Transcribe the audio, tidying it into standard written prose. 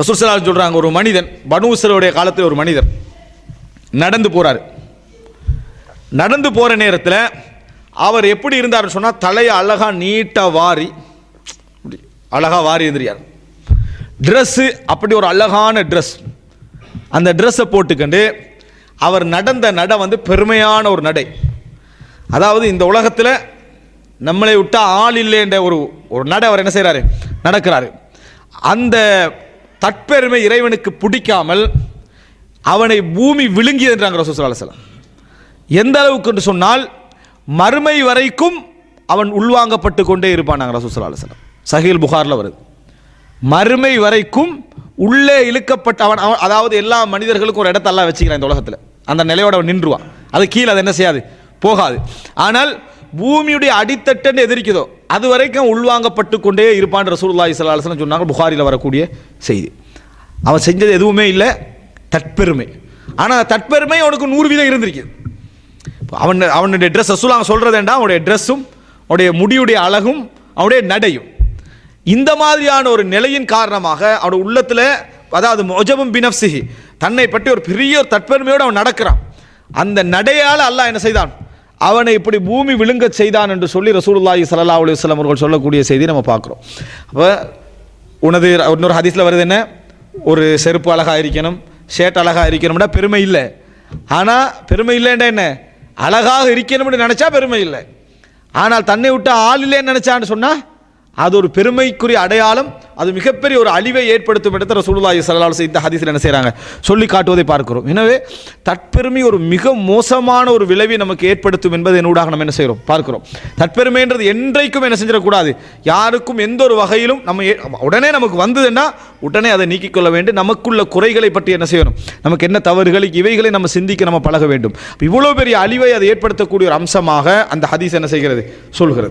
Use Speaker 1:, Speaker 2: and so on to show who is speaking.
Speaker 1: ரசூல் ஸல்லல்லாஹு அலைஹி சொல்கிறாங்க, ஒரு மனிதன் பனு இஸ்ராயீலுடைய காலத்தில் ஒரு மனிதர் நடந்து போகிறார். நடந்து போகிற நேரத்தில் அவர் எப்படி இருந்தார்னு சொன்னால், தலையை அழகாக நீட்டாக வாரி அழகாக வாரி எழுந்திரியார். ட்ரெஸ்ஸு அப்படி ஒரு அழகான ட்ரெஸ், அந்த ட்ரெஸ்ஸை போட்டுக்கண்டு அவர் நடந்த நட வந்து பெருமையான ஒரு நடை. அதாவது இந்த உலகத்தில் நம்மளை விட்டால் ஆள் இல்லைன்ற ஒரு நடை அவர் என்ன செய்கிறாரு, நடக்கிறாரு. அந்த தற்பெருமை இறைவனுக்கு பிடிக்காமல் அவனை பூமி விழுங்கியதுன்றாங்க ரசூல் ஸல்லல்லாஹு அலைஹி வஸல்லம். எந்த அளவுக்கு என்று சொன்னால், மறுமை வரைக்கும் அவன் உள்வாங்கப்பட்டு கொண்டே இருப்பான் ரசூல் ஸல்லல்லாஹு அலைஹி வஸல்லம். சஹீஹுல் புகாரில் வருது, மறுமை வரைக்கும் உள்ளே இழுக்கப்பட்ட அவன், அதாவது எல்லா மனிதர்களுக்கும் ஒரு இடத்த அல்லாஹ் வச்சுக்கிறான் இந்த உலகத்தில். அந்த நிலையோட அவன் நின்றுவான், அது கீழே அது என்ன செய்யாது, போகாது. ஆனால் பூமியுடைய அடித்தட்டு எதிர்க்குதோ அது வரைக்கும் உள்வாங்கப்பட்டு கொண்டே இருப்பான் ரசூலுல்லாஹி ஸல்லல்லாஹு அலைஹி வஸல்லம் சொன்னாங்க. புகாரியில் வரக்கூடிய செய்தி. அவன் செஞ்சது எதுவுமே இல்லை, தற்பெருமை. ஆனால் தற்பெருமை அவனுக்கு 100% இருந்திருக்கு. அவனுடைய ட்ரெஸ் ரசூலுல்லாஹ் சொல்கிறதேண்டா, அவனுடைய ட்ரெஸ்ஸும் அவனுடைய முடியுடைய அழகும் அவனுடைய நடையும். இந்த மாதிரியான ஒரு நிலையின் காரணமாக அவனுடைய உள்ளத்தில், அதாவது முஜபும் பினஃப்ஸிஹி, தன்னை பற்றி ஒரு பெரிய ஒரு தற்பெருமையோடு அவன் நடக்கிறான். அந்த நடையால் அல்லாஹ் என்ன செய்தான், அவனை இப்படி பூமி விழுங்க செய்தான் என்று சொல்லி ரசூலுல்லாஹி ஸல்லல்லாஹு அலைஹி வஸல்லம் அவர்கள் சொல்லக்கூடிய செய்தி நம்ம பார்க்குறோம். அப்போ இன்னொரு ஹதீஸில் வருது என்ன, ஒரு செருப்பு அழகாக இருக்கணும், ஷர்ட் அழகாக இருக்கணும்னா பெருமை இல்லை. ஆனால் பெருமை இல்லைன்னா என்ன, அழகாக இருக்கணும்னு நினச்சா பெருமை இல்லை. ஆனால் தன்னை விட்டு ஆள் இல்லைன்னு நினச்சான்னு சொன்னால் அது ஒரு பெருமைக்குரிய அடையாளம், அது மிகப்பெரிய ஒரு அழிவை ஏற்படுத்தும் இடத்தை ரசூலுல்லாஹி ஸல்லல்லாஹு அலைஹி வஸல்லம் இந்த ஹதீஸில் என்ன செய்கிறாங்க, சொல்லி காட்டுவதை பார்க்கிறோம். எனவே தற்பெருமை ஒரு மிக மோசமான ஒரு விளைவை நமக்கு ஏற்படுத்தும் என்பது என்னூடாக நம்ம என்ன செய்கிறோம், பார்க்கிறோம். தற்பெருமைன்றது என்றைக்கும் என்ன செஞ்சிடக்கூடாது, யாருக்கும் எந்த ஒரு வகையிலும் நம்ம உடனே நமக்கு வந்ததுன்னா உடனே அதை நீக்கிக் கொள்ள வேண்டும். நமக்குள்ள குறைகளை பற்றி என்ன செய்யணும், நமக்கு என்ன தவறுகள் இவைகளை நம்ம சிந்திக்க நம்ம பழக வேண்டும். இவ்வளோ பெரிய அழிவை அதை ஏற்படுத்தக்கூடிய ஒரு அம்சமாக அந்த ஹதீஸ் என்ன செய்கிறது, சொல்கிறது.